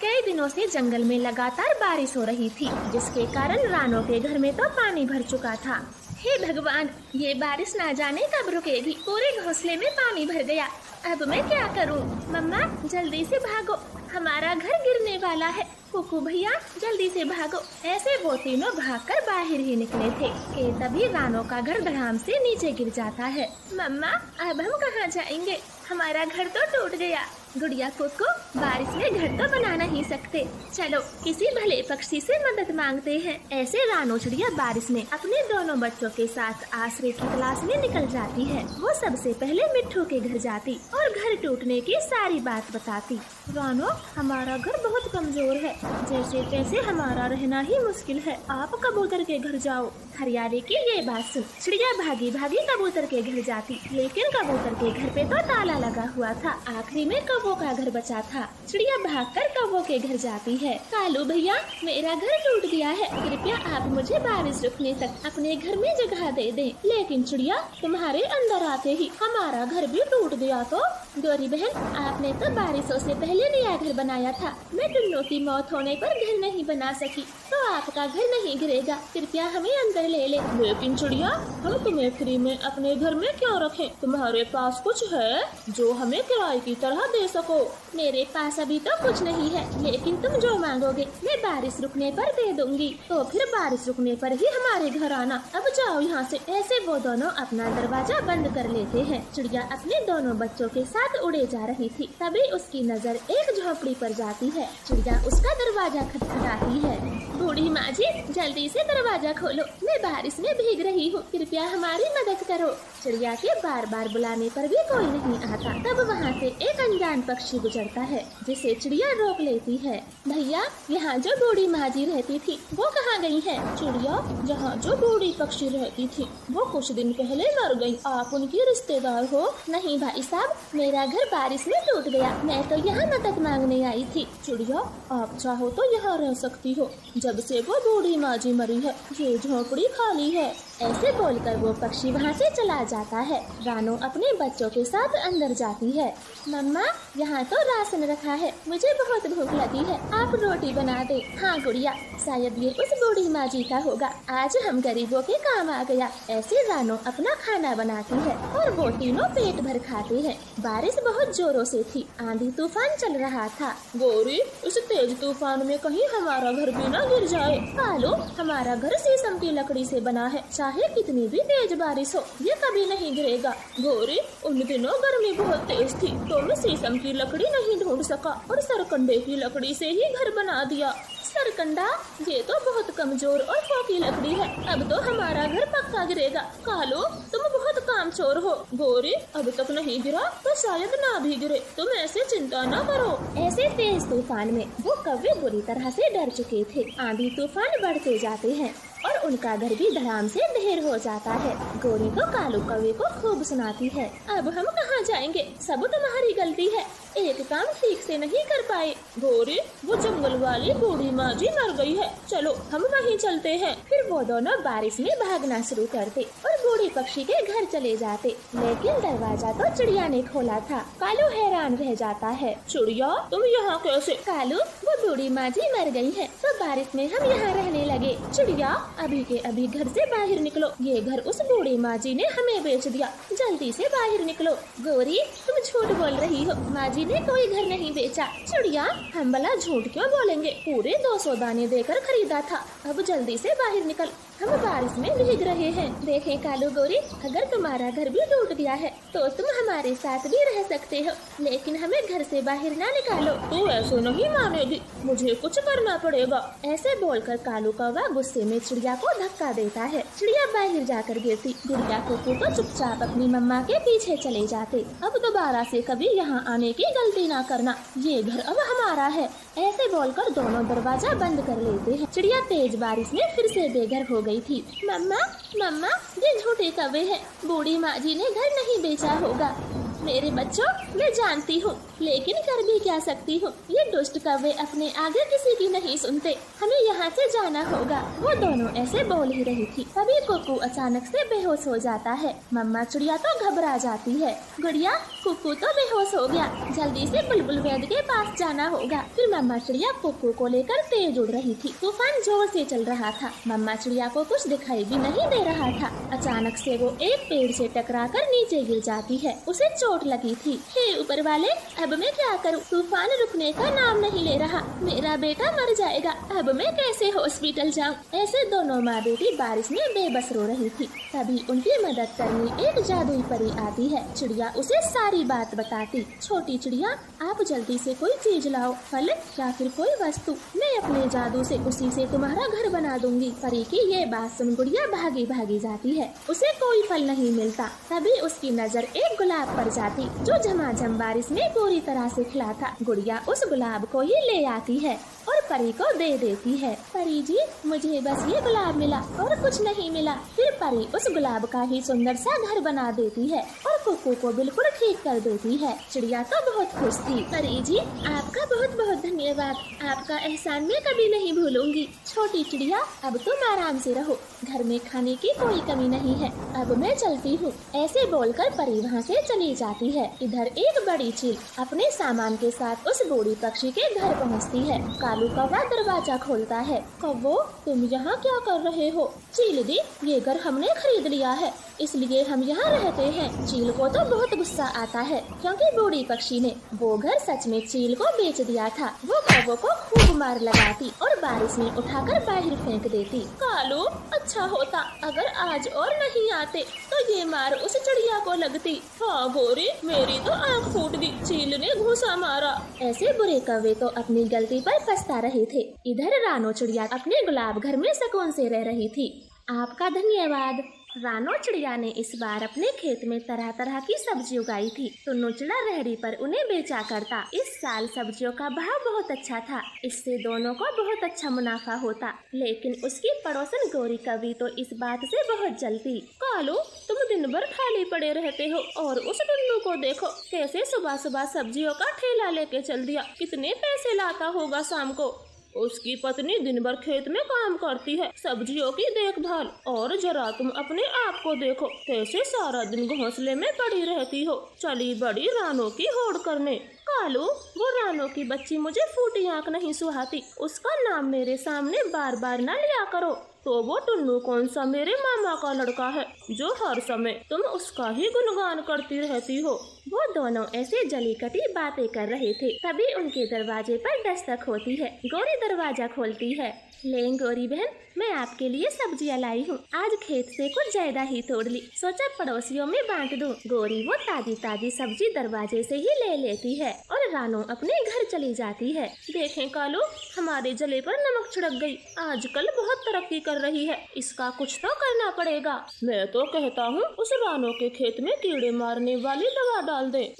कई दिनों से जंगल में लगातार बारिश हो रही थी, जिसके कारण रानो के घर में तो पानी भर चुका था। हे भगवान, ये बारिश ना जाने कब रुकेगी। पूरे घोंसले में पानी भर गया। अब मैं क्या करूं? मम्मा जल्दी से भागो, हमारा घर गिरने वाला है। कुकू भैया जल्दी से भागो। ऐसे वो तीनों भागकर बाहर ही निकले थे कि तभी रानो का घर धड़ाम से नीचे गिर जाता है। मम्मा अब हम कहाँ जाएंगे? हमारा घर तो टूट गया। गुड़िया कुकू, बारिश में घर तो बना नहीं सकते, चलो किसी भले पक्षी से मदद मांगते हैं। ऐसे रानो चिड़िया बारिश में अपने दोनों बच्चों के साथ आश्रय की तलाश में निकल जाती है। वो सबसे पहले मिट्ठू के घर जाती और घर टूटने की सारी बात बताती। रानो, हमारा घर बहुत कमजोर है, जैसे तैसे हमारा रहना ही मुश्किल है। आप कबूतर के घर जाओ। हरियाली की ये बात सुन चिड़िया भागी भागी कबूतर के घर जाती, लेकिन कबूतर के घर पे तो ताला लगा हुआ था। आखिरी में कौवों का घर बचा था। चिड़िया भागकर कौवों के घर जाती है। कालू भैया, मेरा घर टूट गया है, कृपया आप मुझे बारिश रुकने तक अपने घर में जगह दे दें। लेकिन चिड़िया, तुम्हारे अंदर आते ही हमारा घर भी टूट गया तो? गौरी बहन, आपने तो बारिशों से पहले नया घर बनाया था। मैं टुन्नों की मौत होने पर घर नहीं बना सकी, तो आपका घर नहीं गिरेगा। कृपया हमें अंदर ले ले। लेकिन चिड़िया, हम तुम्हें फ्री में अपने घर में क्यों रखें? तुम्हारे पास कुछ है जो हमें किराए की तरह दे सको? मेरे पास अभी तो कुछ नहीं है, लेकिन तुम जो मांगोगे मैं बारिश रुकने पर दे दूंगी। तो फिर बारिश रुकने पर ही हमारे घर आना। अब जाओ यहाँ से। ऐसे वो दोनों अपना दरवाजा बंद कर लेते हैं। चिड़िया अपने दोनों बच्चों के साथ उड़े जा रही थी, तभी उसकी नजर एक झोपड़ी पर जाती है। चिड़िया उसका दरवाजा खटखटाती है। बूढ़ी माँ जी, जल्दी से दरवाजा खोलो, मैं बारिश में भीग रही हूँ, कृपया हमारी मदद करो। चिड़िया के बार बार बुलाने पर भी कोई नहीं आता। तब वहाँ से एक अनजान पक्षी गुजरता है, जिसे चिड़िया रोक लेती है। भैया, यहाँ जो बूढ़ी माँ जी रहती थी वो कहाँ गई है? चिड़िया, जहाँ जो बूढ़ी पक्षी रहती थी वो कुछ दिन पहले मर गई। आप उनकी रिश्तेदार हो? नहीं भाई साहब, मेरा घर बारिश में टूट गया, मैं तो यहाँ मदद मांगने आई थी। चिड़िया, आप चाहो तो यहाँ रह सकती हो। जब से वो बूढ़ी माँ जी मरी है ये झोपड़ी खाली है। ऐसे बोलकर वो पक्षी वहाँ से चला जाता है। रानो अपने बच्चों के साथ अंदर जाती है। मम्मा, यहाँ तो राशन रखा है, मुझे बहुत भूख लगी है, आप रोटी बना दे। हाँ गुड़िया, शायद ये उस बूढ़ी माँ जी का होगा, आज हम गरीबों के काम आ गया। ऐसे रानो अपना खाना बनाती है और वो तीनों पेट भर खाते हैं। बारिश बहुत जोरों से थी, आंधी तूफान चल रहा था। गौरी, इस तेज तूफान में कहीं हमारा घर भी न गिर जाए। कालू, हमारा घर शीशम की लकड़ी से बना है, चाहे कितनी भी तेज बारिश हो ये कभी नहीं गिरेगा। गौरी, उन दिनों गर्मी बहुत तेज थी तो मैं शीशम की लकड़ी नहीं ढूंढ सका और सरकंडे की लकड़ी से ही घर बना दिया। सरकंडा, ये तो बहुत कमजोर और खोखली लकड़ी है, अब तो हमारा घर पक्का गिरेगा। कालू, तुम बहुत कामचोर हो। गौरी, अब तक नहीं गिरा तो शायद ना भी गिरे, तुम ऐसे चिंता न करो। ऐसे तेज तूफान में वो कौवे बुरी तरह से डर चुके थे। आंधी तूफान बढ़ते जाते हैं और उनका घर भी धड़ाम से ढेर हो जाता है। गौरी को कालू कौवे को खूब सुनाती है। अब हम कहाँ जाएंगे? सब तुम्हारी गलती है, एक काम ठीक से नहीं कर पाए। गौरी, वो जंगल वाली बूढ़ी माँ जी मर गई है, चलो हम वहीं चलते हैं। फिर वो दोनों बारिश में भागना शुरू करते और बूढ़ी पक्षी के घर चले जाते, लेकिन दरवाजा तो चिड़िया ने खोला था। कालू हैरान रह जाता है। चिड़िया, तुम यहाँ कैसे? कालू, वो बूढ़ी माँ जी मर गई है तो बारिश में हम यहाँ रहने लगे। चिड़िया, अभी के अभी घर से बाहर निकलो, ये घर उस बूढ़ी माँ जी ने हमें बेच दिया, जल्दी से बाहर निकलो। गौरी, तुम झूठ बोल रही हो, माँ जी ने कोई घर नहीं बेचा। चिड़िया, हम भला झूठ क्यों बोलेंगे, पूरे 200 दाने देकर खरीदा था। अब जल्दी से बाहर निकल, हम बारिश में भीग रहे हैं। देखें कालू गौरी, अगर तुम्हारा घर भी टूट गया है तो तुम हमारे साथ भी रह सकते हो, लेकिन हमें घर से बाहर ना निकालो। तू ऐसे नहीं मानेगी, मुझे कुछ करना पड़ेगा। ऐसे बोलकर कालू कौवा गुस्से में चिड़िया को धक्का देता है। चिड़िया बाहर जाकर गिरती। गुड़िया कुकू तो चुपचाप अपनी मम्मा के पीछे चले जाते। अब दोबारा से कभी यहाँ आने की गलती ना करना, ये घर अब हमारा है। ऐसे बोलकर दोनों दरवाजा बंद कर लेते हैं। चिड़िया तेज बारिश में फिर से बेघर हो गई थी। मम्मा, मम्मा, ये झूठे कौवे हैं, बूढ़ी माँ जी ने घर नहीं बेचा होगा। मेरे बच्चों, मैं जानती हूँ, लेकिन कर भी क्या सकती हूँ। ये दुष्ट कौवे अपने आगे किसी की नहीं सुनते। हमें यहाँ से जाना होगा। वो दोनों ऐसे बोल ही रही थी, तभी कुकू अचानक से बेहोश हो जाता है। मम्मा चिड़िया तो घबरा जाती है। गुड़िया, कुकू तो बेहोश हो गया, जल्दी से बुलबुल वैद्य के पास जाना होगा। फिर मम्मा चिड़िया कुकू को लेकर तेज उड़ रही थी। तूफान जोर से चल रहा था। मम्मा चिड़िया को कुछ दिखाई भी नहीं दे रहा था। अचानक से वो एक पेड़ से टकराकर नीचे गिर जाती है। उसे चोट लगी थी। हे ऊपर वाले, अब मैं क्या करूं? तूफान रुकने का नाम नहीं ले रहा। मेरा बेटा मर जाएगा। अब मैं कैसे हॉस्पिटल जाऊं? ऐसे दोनों माँ बेटी बारिश में बेबस रो रही थी। तभी उनकी मदद करने एक जादुई परी आती है। चिड़िया उसे सारी बात बताती। छोटी चिड़िया, आप जल्दी से कोई चीज लाओ, फल या फिर कोई वस्तु। मैं अपने जादू से उसी से तुम्हारा घर बना दूंगी। परी की ये बात सुन गुड़िया भागी भागी जाती है। उसे कोई फल नहीं मिलता। तभी उसकी नजर एक गुलाब पर जाती जो झमाझम बारिश में पूरी तरह से खिला था। गुड़िया उस गुलाब को ही ले आती है और परी को दे देती है। परी जी, मुझे बस ये गुलाब मिला और कुछ नहीं मिला। फिर परी उस गुलाब का ही सुंदर सा घर बना देती है और कुकू को बिल्कुल ठीक कर देती है। चिड़िया तो बहुत खुश थी। परी जी, आपका बहुत बहुत धन्यवाद। आपका एहसान मैं कभी नहीं भूलूंगी। छोटी चिड़िया, अब तुम आराम से रहो। घर में खाने की कोई कमी नहीं है। अब मैं चलती हूँ। ऐसे बोलकर परी वहाँ से चली जाती है। इधर एक बड़ी चील अपने सामान के साथ उस बूढ़ी पक्षी के घर पहुँचती है। कालू कौवा दरवाजा खोलता है। कौवो, तुम यहाँ क्या कर रहे हो? चील दी, ये घर हमने खरीद लिया है, इसलिए हम यहाँ रहते हैं। चील को तो बहुत गुस्सा आता है क्योंकि बूढ़ी पक्षी ने वो घर सच में चील को बेच दिया था। वो कौवों को खूब मार लगाती और बारिश में उठाकर बाहर फेंक देती। कालू, अच्छा होता अगर आज और नहीं आते तो ये मार उस चिड़िया को लगती। हाँ गोरी, मेरी तो आँख फूट गई। चील ने घूंसा मारा। ऐसे बुरे कौवे तो अपनी गलती पर पछता रहे थे। इधर रानो चिड़िया अपने गुलाब घर में सुकून से रह रही थी। आपका धन्यवाद। रानो चिड़िया ने इस बार अपने खेत में तरह तरह की सब्जी उगाई थी। टुन्नू चिड़ा रेहड़ी पर उन्हें बेचा करता। इस साल सब्जियों का भाव बहुत अच्छा था। इससे दोनों को बहुत अच्छा मुनाफा होता। लेकिन उसकी पड़ोसन गोरी कौवी तो इस बात से बहुत जलती। कालू, तुम दिन भर खाली पड़े रहते हो और उस टुन्नू को देखो, कैसे सुबह सुबह सब्जियों का ठेला लेके चल दिया। कितने पैसे लाता होगा शाम को? उसकी पत्नी दिन भर खेत में काम करती है, सब्जियों की देखभाल। और जरा तुम अपने आप को देखो, कैसे सारा दिन घोंसले में पड़ी रहती हो। चली बड़ी रानो की होड़ करने। कालू, वो रानो की बच्ची मुझे फूटी आंख नहीं सुहाती। उसका नाम मेरे सामने बार बार न लिया करो। तो वो टुन्नू कौन सा मेरे मामा का लड़का है जो हर समय तुम उसका ही गुणगान करती रहती हो। वो दोनों ऐसे जली कटी बातें कर रहे थे। तभी उनके दरवाजे पर दस्तक होती है। गौरी दरवाजा खोलती है। ले गौरी बहन, मैं आपके लिए सब्जियां लाई हूँ। आज खेत से कुछ ज्यादा ही तोड़ ली, सोचा पड़ोसियों में बांट दूं। गौरी वो ताजी ताजी सब्जी दरवाजे से ही ले लेती है और रानो अपने घर चली जाती है। देखें कालू, हमारे जले पर नमक छिड़क गई। आजकल बहुत तरक्की कर रही है, इसका कुछ तो करना पड़ेगा। मैं तो कहता हूँ उस रानो के खेत में कीड़े मारने वाली दवा डाल दे।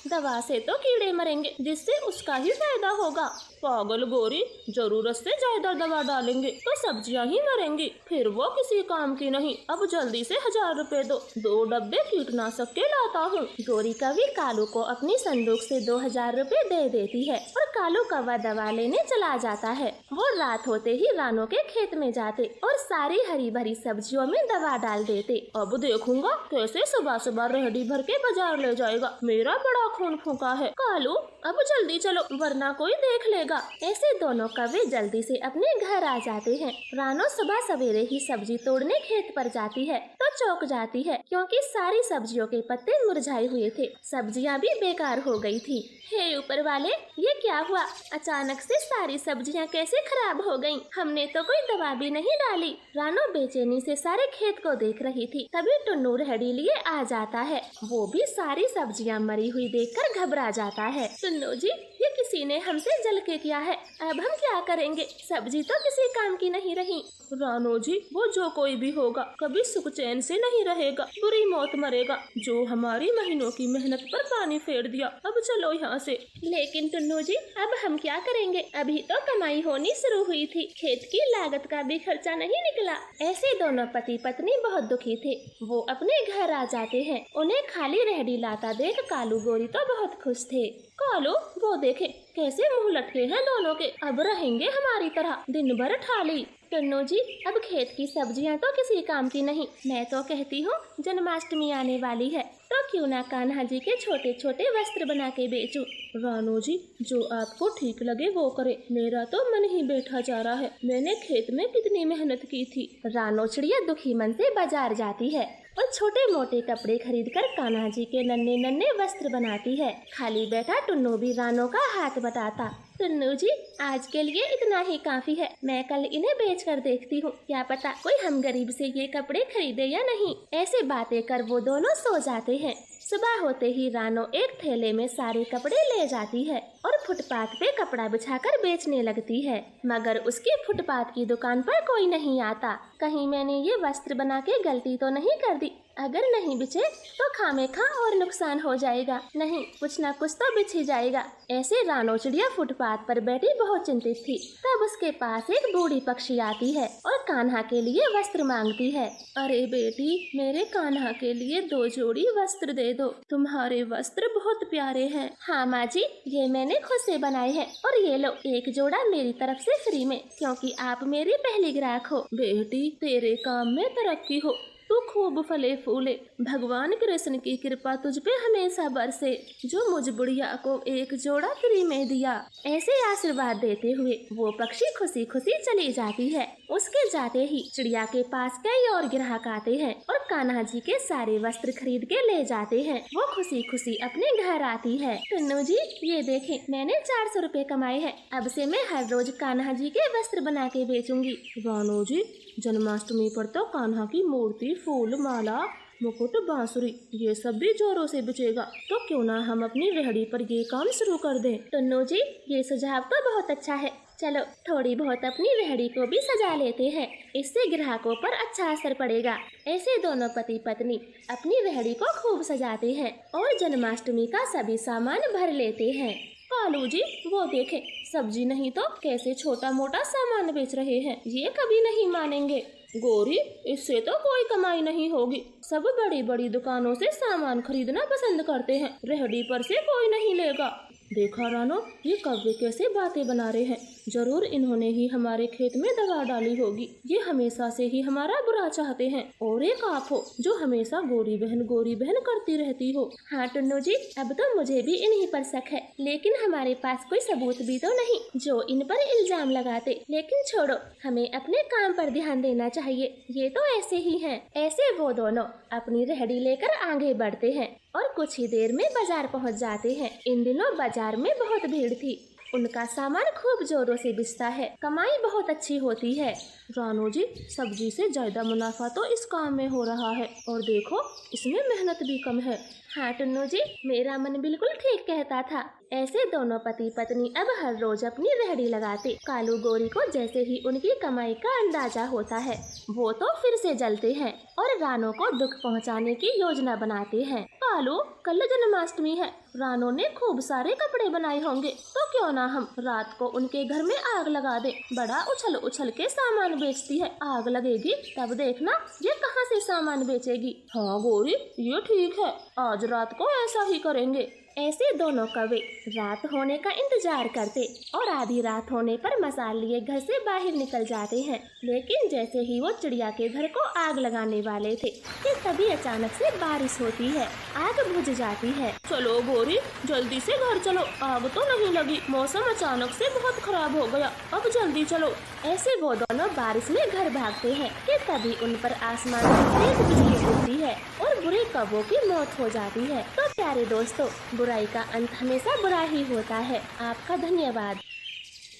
दवा से तो कीड़े मरेंगे, जिससे उसका ही फायदा होगा। पागल गोरी, जरूरत से ज्यादा दवा डालेंगे तो सब्जियां ही मरेंगी, फिर वो किसी काम की नहीं। अब जल्दी से 1000 रुपए दो, 2 डब्बे कीटनाशक के लाता हूँ। गौरी कौवी कालू को अपनी संदूक से 2000 रुपए दे देती है और कालू कौवा दवा लेने चला जाता है। वो रात होते ही रानो के खेत में जाते और सारी हरी भरी सब्जियों में दवा डाल देते। अब देखूंगा कैसे सुबह सुबह रेहड़ी भर के बाजार ले जाएगा। मेरा बड़ा खून फूंका है। कालू, अब जल्दी चलो वरना कोई देख लेगा। ऐसे दोनों कौवे जल्दी से अपने घर आ जाते हैं। रानो सुबह सवेरे ही सब्जी तोड़ने खेत पर जाती है तो चौंक जाती है क्योंकि सारी सब्जियों के पत्ते मुरझाए हुए थे। सब्जियां भी बेकार हो गई थी। हे ऊपर वाले, ये क्या हुआ? अचानक से सारी सब्जियां कैसे खराब हो गईं? हमने तो कोई दवा भी नहीं डाली। रानो बेचैनी से सारे खेत को देख रही थी। तभी टुन्नू रेहड़ी लिए आ जाता है। वो भी सारी सब्जियां मरी हुई देखकर घबरा जाता है। टुन्नू जी, ये किसी ने हमसे जल के किया है, अब हम क्या करेंगे? सब्जी तो किसी काम की नहीं रही। रानो जी, वो जो कोई भी होगा कभी सुख चैन से नहीं रहेगा, बुरी मौत मरेगा, जो हमारी महीनों की मेहनत पर पानी फेर दिया। अब चलो यहाँ से। लेकिन टुन्नू जी, अब हम क्या करेंगे? अभी तो कमाई होनी शुरू हुई थी, खेत की लागत का भी खर्चा नहीं निकला। ऐसे दोनों पति पत्नी बहुत दुखी थे। वो अपने घर आ जाते हैं। उन्हें खाली रेहड़ी लाकर आता देख कालू गोरी तो बहुत खुश थे। कालू वो देखे कैसे मुंह लटके हैं दोनों के, अब रहेंगे हमारी तरह दिन भर ठाली। टुन्नू जी अब खेत की सब्जियां तो किसी काम की नहीं, मैं तो कहती हूँ जन्माष्टमी आने वाली है तो क्यों ना कान्हा जी के छोटे छोटे वस्त्र बना के बेचूं। रानो जी जो आपको ठीक लगे वो करे, मेरा तो मन ही बैठा जा रहा है, मैंने खेत में कितनी मेहनत की थी। रानो चिड़िया दुखी मन से बाजार जाती है और छोटे मोटे कपड़े खरीदकर कान्हा जी के नन्हे नन्हे वस्त्र बनाती है। खाली बैठा टुन्नू भी रानो का हाथ बटाता। टुन्नू जी आज के लिए इतना ही काफी है, मैं कल इन्हें बेच कर देखती हूँ, क्या पता कोई हम गरीब से ये कपड़े खरीदे या नहीं। ऐसे बातें कर वो दोनों सो जाते हैं। सुबह होते ही रानो एक थैले में सारे कपड़े ले जाती है और फुटपाथ पे कपड़ा बिछाकर बेचने लगती है, मगर उसकी फुटपाथ की दुकान पर कोई नहीं आता। कहीं मैंने ये वस्त्र बना के गलती तो नहीं कर दी, अगर नहीं बिचे तो खामेखा और नुकसान हो जाएगा, नहीं कुछ न कुछ तो बिछ ही जाएगा। ऐसे रानो चिड़िया फुटपाथ पर बैठी बहुत चिंतित थी। तब उसके पास एक बूढ़ी पक्षी आती है और कान्हा के लिए वस्त्र मांगती है। अरे बेटी मेरे कान्हा के लिए 2 जोड़ी वस्त्र दे दो, तुम्हारे वस्त्र बहुत प्यारे हैं। हाँ माँ जी ये मैंने खुद से बनाए हैं और ये लो एक जोड़ा मेरी तरफ से फ्री में, क्योंकि आप मेरी पहली ग्राहक हो। बेटी तेरे काम में तरक्की हो, तू खूब फले फूले, भगवान कृष्ण की कृपा तुझ पे हमेशा बरसे, जो मुझ बुढ़िया को एक जोड़ा फ्री में दिया। ऐसे आशीर्वाद देते हुए वो पक्षी खुशी खुशी चली जाती है। उसके जाते ही चिड़िया के पास कई और ग्राहक आते हैं और कान्हा जी के सारे वस्त्र खरीद के ले जाते हैं। वो खुशी खुशी अपने घर आती है। टुन्नू जी ये देखें मैंने 400 रुपए कमाए हैं, अब से मैं हर रोज कान्हा जी के वस्त्र बना के बेचूंगी। रानो जी जन्माष्टमी पर तो कान्हा की मूर्ति, फूल, माला, मुकुट, बांसुरी ये सब भी जोरों से बिचेगा, तो क्यों ना हम अपनी रेहड़ी पर ये काम शुरू कर दें। टुन्नू जी ये सुझाव तो बहुत अच्छा है, चलो थोड़ी बहुत अपनी रेहड़ी को भी सजा लेते हैं, इससे ग्राहकों पर अच्छा असर पड़ेगा। ऐसे दोनों पति पत्नी अपनी रेहड़ी को खूब सजाते हैं और जन्माष्टमी का सभी सामान भर लेते हैं। कालू जी वो देखें सब्जी नहीं तो कैसे छोटा मोटा सामान बेच रहे हैं, ये कभी नहीं मानेंगे। गोरी इससे तो कोई कमाई नहीं होगी, सब बड़ी बड़ी दुकानों से सामान खरीदना पसंद करते हैं, रेहड़ी पर से कोई नहीं लेगा। देखा रानो ये कौवे कैसे बातें बना रहे हैं, जरूर इन्होंने ही हमारे खेत में दवा डाली होगी, ये हमेशा से ही हमारा बुरा चाहते हैं। और एक आप हो जो हमेशा गोरी बहन करती रहती हो। हाँ टुन्नू जी अब तो मुझे भी इन्हीं पर शक है, लेकिन हमारे पास कोई सबूत भी तो नहीं जो इन पर इल्जाम लगाते। लेकिन छोड़ो हमें अपने काम पर ध्यान देना चाहिए, ये तो ऐसे ही हैं। ऐसे वो दोनों अपनी रेहड़ी लेकर आगे बढ़ते हैं और कुछ ही देर में बाजार पहुंच जाते हैं। इन दिनों बाजार में बहुत भीड़ थी, उनका सामान खूब जोरों से बिकता है, कमाई बहुत अच्छी होती है। रानो जी सब्जी से ज्यादा मुनाफा तो इस काम में हो रहा है, और देखो इसमें मेहनत भी कम है। हाँ टुन्नू जी मेरा मन बिल्कुल ठीक कहता था। ऐसे दोनों पति पत्नी अब हर रोज अपनी रेहड़ी लगाते। कालू गोरी को जैसे ही उनकी कमाई का अंदाजा होता है वो तो फिर से जलते हैं और रानो को दुख पहुंचाने की योजना बनाते हैं। कालू कल जन्माष्टमी है, रानो ने खूब सारे कपड़े बनाए होंगे, तो क्यों ना हम रात को उनके घर में आग लगा दे। बड़ा उछल उछल के सामान बेचती है, आग लगेगी तब देखना ये कहाँ से सामान बेचेगी। हाँ गोरी ये ठीक है, आज रात को ऐसा ही करेंगे। ऐसे दोनों कौवे रात होने का इंतजार करते और आधी रात होने पर मसाल लिए घर से बाहर निकल जाते हैं। लेकिन जैसे ही वो चिड़िया के घर को आग लगाने वाले थे कि तभी अचानक से बारिश होती है, आग बुझ जाती है। चलो गोरी जल्दी से घर चलो, आग तो नहीं लगी, मौसम अचानक से बहुत खराब हो गया, अब जल्दी चलो। ऐसे वो दोनों बारिश में घर भागते हैं कि तभी उन पर आसमान में तेज बिजली गिरती है और बुरे कौवों की मौत हो जाती है। तो प्यारे दोस्तों बुराई का अंत हमेशा बुरा ही होता है। आपका धन्यवाद।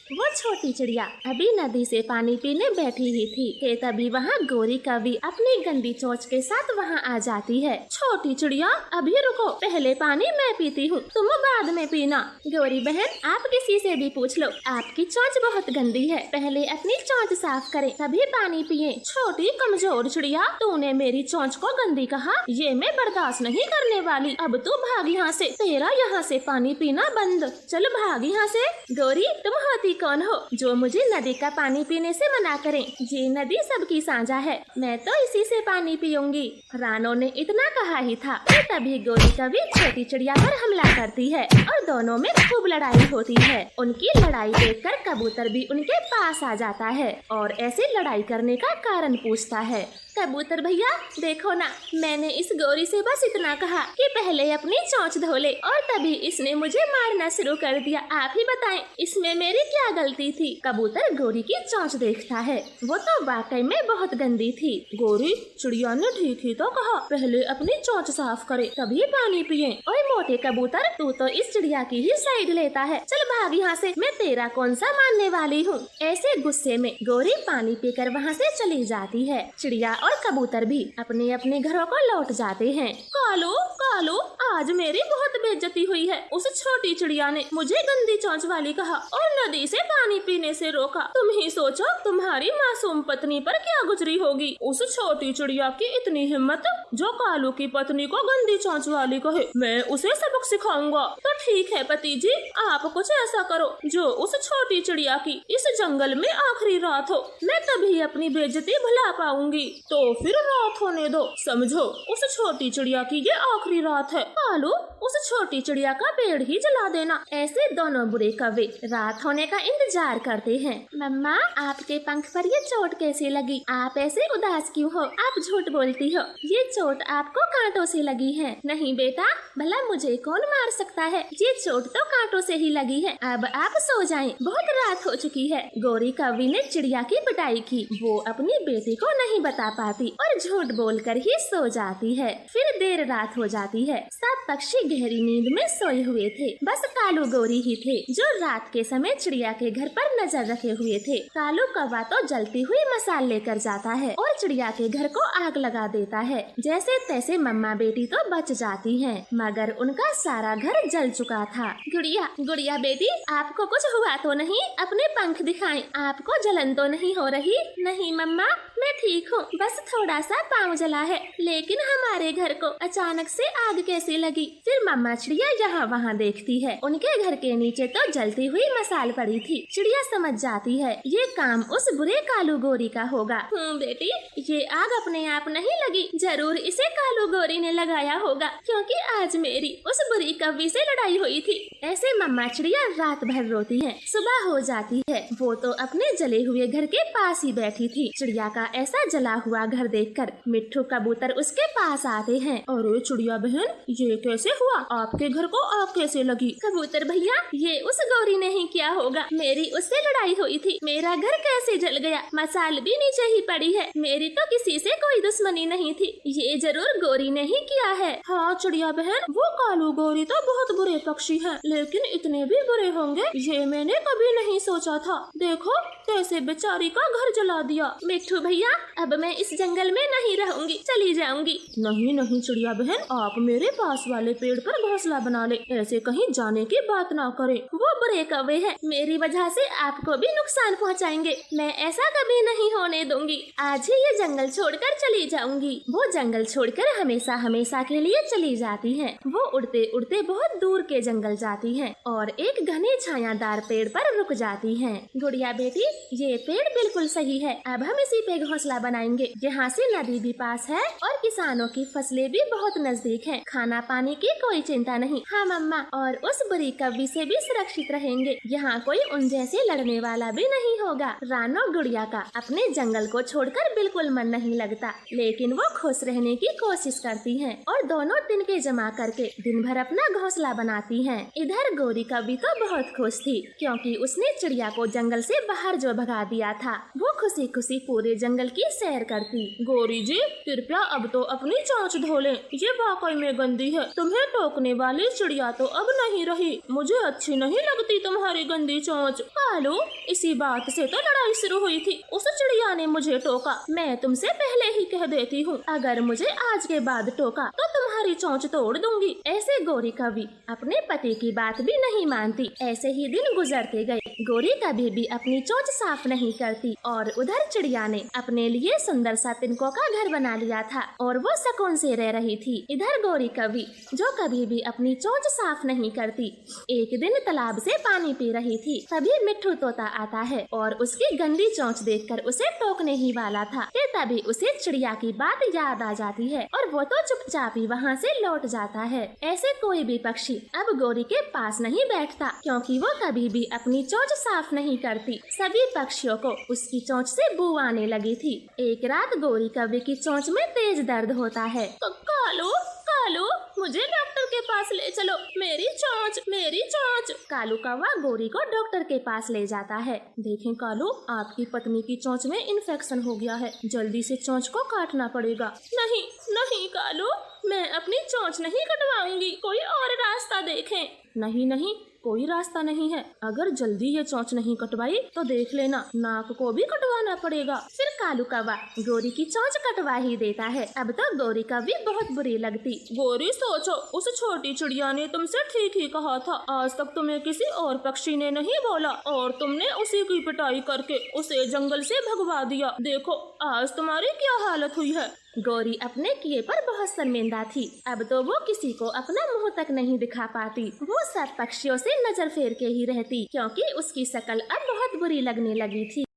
वो छोटी चिड़िया अभी नदी से पानी पीने बैठी ही थी कि तभी वहाँ गोरी कौवी अपनी गंदी चोंच के साथ वहाँ आ जाती है। छोटी चिड़िया अभी रुको, पहले पानी मैं पीती हूँ, तुम बाद में पीना। गोरी बहन आप किसी से भी पूछ लो, आपकी चोंच बहुत गंदी है, पहले अपनी चोंच साफ करें तभी पानी पिए। छोटी कमजोर चिड़िया तूने मेरी चोंच को गंदी कहा, ये मैं बर्दाश्त नहीं करने वाली, अब तू भाग यहाँ से, तेरा यहाँ से पानी पीना बंद, चल भाग यहाँ से। गोरी तुम होती कौन हो जो मुझे नदी का पानी पीने से मना करें? ये नदी सबकी साझा है, मैं तो इसी से पानी पीऊंगी। रानो ने इतना कहा ही था कि तभी गोरी कभी छोटी चिड़िया पर हमला करती है और दोनों में खूब लड़ाई होती है। उनकी लड़ाई देखकर कबूतर भी उनके पास आ जाता है और ऐसे लड़ाई करने का कारण पूछता है। कबूतर भैया देखो ना, मैंने इस गोरी से बस इतना कहा कि पहले अपनी चोंच धो ले और तभी इसने मुझे मारना शुरू कर दिया। आप ही बताएं इसमें मेरी क्या गलती थी? कबूतर गोरी की चोंच देखता है, वो तो वाकई में बहुत गंदी थी। गोरी, चिड़िया ने ठीक ही तो कहा, पहले अपनी चोंच साफ करे तभी पानी पिए। ओए मोटे कबूतर, तू तो इस चिड़िया की ही साइड लेता है, चल भाग यहाँ से, मैं तेरा कौन सा मानने वाली हूँ। ऐसे गुस्से में गोरी पानी पीकर वहाँ से चली जाती है। चिड़िया और कबूतर भी अपने अपने घरों को लौट जाते हैं। कालू कालू, आज मेरी बहुत बेइज्जती हुई है। उस छोटी चिड़िया ने मुझे गंदी चोंच वाली कहा और नदी से पानी पीने से रोका। तुम ही सोचो तुम्हारी मासूम पत्नी पर क्या गुजरी होगी। उस छोटी चिड़िया की इतनी हिम्मत जो कालू की पत्नी को गंदी चोंच वाली कहे। मैं उसे सबक सिखाऊंगा। तो ठीक है पति जी, आप कुछ ऐसा करो जो उस छोटी चिड़िया की इस जंगल में आखिरी रात हो, मैं तभी अपनी बेइज्जती भुला पाऊंगी। तो फिर रात होने दो, समझो उस छोटी चिड़िया की ये आखिरी रात है। कालू, उस छोटी चिड़िया का पेड़ ही जला देना। ऐसे दोनों बुरे कौवे रात होने का इंतजार करते हैं। मम्मा, आपके पंख पर ये चोट कैसी लगी? आप ऐसे उदास क्यों हो? आप झूठ बोलती हो, ये चोट आपको कांटों से लगी है। नहीं बेटा, भला मुझे कौन मार सकता है, ये चोट तो कांटों से ही लगी है। अब आप सो जाएं, बहुत रात हो चुकी है। गौरी कौवी ने चिड़िया की पिटाई की, वो अपनी बेटी को नहीं बता पाती और झूठ बोलकर ही सो जाती है। फिर देर रात हो जाती है। सब पक्षी गहरी नींद में सोए हुए थे, बस कालू गौरी ही थे जो रात के समय चिड़िया के घर पर नजर रखे हुए थे। कालू कौवा तो जलती हुई मसाल लेकर जाता है और चिड़िया के घर को आग लगा देता है। जैसे तैसे मम्मा बेटी तो बच जाती हैं, मगर उनका सारा घर जल चुका था। गुड़िया गुड़िया बेटी, आपको कुछ हुआ तो नहीं? अपने पंख दिखाएं, आपको जलन तो नहीं हो रही? नहीं मम्मा, मैं ठीक हूँ, बस थोड़ा सा पाँव जला है। लेकिन हमारे घर को अचानक से आग कैसे लगी? फिर मम्मा चिड़िया यहाँ वहाँ देखती है, उनके घर के नीचे तो जलती हुई मसाल पड़ी थी। चिड़िया समझ जाती है ये काम उस बुरे कालू गोरी का होगा। बेटी, ये आग अपने आप नहीं लगी, जरूर इसे कालू गोरी ने लगाया होगा, क्योंकि आज मेरी उस बुरी कौवी से लड़ाई हुई थी। ऐसे मम्मा चिड़िया रात भर रोती है। सुबह हो जाती है, वो तो अपने जले हुए घर के पास ही बैठी थी। चिड़िया का ऐसा जला हुआ घर देखकर मिट्ठू कबूतर उसके पास आते हैं। अरे चिड़िया बहन, ये कैसे हुआ? आपके घर को आग कैसे लगी? कबूतर भैया, ये उस गौरी ने ही किया होगा, मेरी उससे लड़ाई हुई थी। मेरा घर कैसे जल गया? मसाल भी नीचे ही पड़ी है, मेरी तो किसी से कोई दुश्मनी नहीं थी, ये जरूर गौरी ने ही किया है। हाँ चिड़िया बहन, वो कालू गौरी तो बहुत बुरे पक्षी है, लेकिन इतने भी बुरे होंगे ये मैंने कभी नहीं सोचा था। देखो कैसे बेचारी का घर जला दिया। मिट्ठू भैया, अब मैं इस जंगल में नहीं रहूंगी, चली जाऊंगी। नहीं नहीं चिड़िया बहन, आप मेरे पास वाले पेड़ पर घोंसला बना ले, ऐसे कहीं जाने की बात ना करें। वो बुरे कौवे हैं, मेरी वजह से आपको भी नुकसान पहुंचाएंगे, मैं ऐसा कभी नहीं होने दूंगी। आज ही ये जंगल छोड़कर चली जाऊंगी। वो जंगल छोड़कर हमेशा हमेशा के लिए चली जाती हैं। वो उड़ते उड़ते बहुत दूर के जंगल जाती हैं और एक घने छायादार पेड़ पर रुक जाती हैं। गुड़िया बेटी, ये पेड़ बिल्कुल सही है, अब हम इसी पे घोंसला बनाएंगे। यहाँ से नदी भी पास है और किसानों की फसलें भी बहुत नजदीक हैं। खाना पानी की कोई चिंता नहीं। हाँ मम्मा, और उस बुरी कौवी से भी सुरक्षित रहेंगे। यहाँ कोई उन जैसे लड़ने वाला भी नहीं होगा। रानो गुड़िया का अपने जंगल को छोड़कर बिल्कुल मन नहीं लगता, लेकिन वो खुश रहने की कोशिश करती हैं और दोनों तिनके जमा करके दिन भर अपना घोंसला बनाती हैं। इधर गौरी कौवी तो बहुत खुश थी, क्योंकि उसने चिड़िया को जंगल से बाहर जो भगा दिया था। वो खुशी खुशी पूरे जंगल की सैर करती। गौरी जी, कृपया अब तो अपनी चोंच धो लें, ये वाकई में गंदी है। तुम्हें टोकने वाली चिड़िया तो अब नहीं रही, मुझे अच्छी नहीं लगती तुम्हारी गंदी चोंच। कालू, इसी बात से तो लड़ाई शुरू हुई थी, उस चिड़िया ने मुझे टोका। मैं तुमसे पहले ही कह देती हूँ, अगर मुझे आज के बाद टोका तो तुम्हारी चोंच तोड़ दूंगी। ऐसे गौरी कौवी अपने पति की बात भी नहीं मानती। ऐसे ही दिन गुजरते गए। गौरी कभी भी अपनी चोंच साफ नहीं करती और उधर चिड़िया ने अपने लिए सुंदर सा तिनकों का घर बना लिया था और वो सुकून से रह रही थी। इधर गौरी कौवी जो कभी भी अपनी चोंच साफ नहीं करती, एक दिन तालाब से पानी पी रही थी तभी मिट्ठू तोता आता है और उसकी गंदी चोंच देखकर उसे टोकने ही वाला था कि तभी उसे चिड़िया की बात याद आ जाती है और वो तो चुपचाप ही वहाँ से लौट जाता है। ऐसे कोई भी पक्षी अब गोरी के पास नहीं बैठता, क्योंकि वो कभी भी अपनी चोंच साफ नहीं करती। सभी पक्षियों को उसकी चोंच से बू आने लगी थी। एक रात गोरी कौवे की चोंच में तेज दर्द होता है। कालू कालू, मुझे डॉक्टर के पास ले चलो, मेरी चोंच मेरी चोंच। कालू कौवा गोरी को डॉक्टर के पास ले जाता है। देखें कालू, आपकी पत्नी की चोंच में इन्फेक्शन हो गया है, जल्दी से चोंच को काटना पड़ेगा। नहीं नहीं कालू, मैं अपनी चोंच नहीं कटवाऊंगी, कोई और रास्ता देखें। नहीं नहीं, कोई रास्ता नहीं है। अगर जल्दी ये चोंच नहीं कटवाई तो देख लेना, नाक को भी कटवाना पड़ेगा। फिर कालू कौवा गोरी की चोंच कटवा ही देता है। अब तो गोरी का भी बहुत बुरी लगती। गोरी सोचो, उस छोटी चिड़िया ने तुमसे ठीक ही कहा था। आज तक तुम्हें किसी और पक्षी ने नहीं बोला और तुमने उसी की पिटाई करके उसे जंगल से भगवा दिया। देखो आज तुम्हारी क्या हालत हुई है। गोरी अपने किए पर बहुत शर्मिंदा थी। अब तो वो किसी को अपना मुंह तक नहीं दिखा पाती। वो सब पक्षियों से नजर फेर के ही रहती, क्योंकि उसकी शक्ल अब बहुत बुरी लगने लगी थी।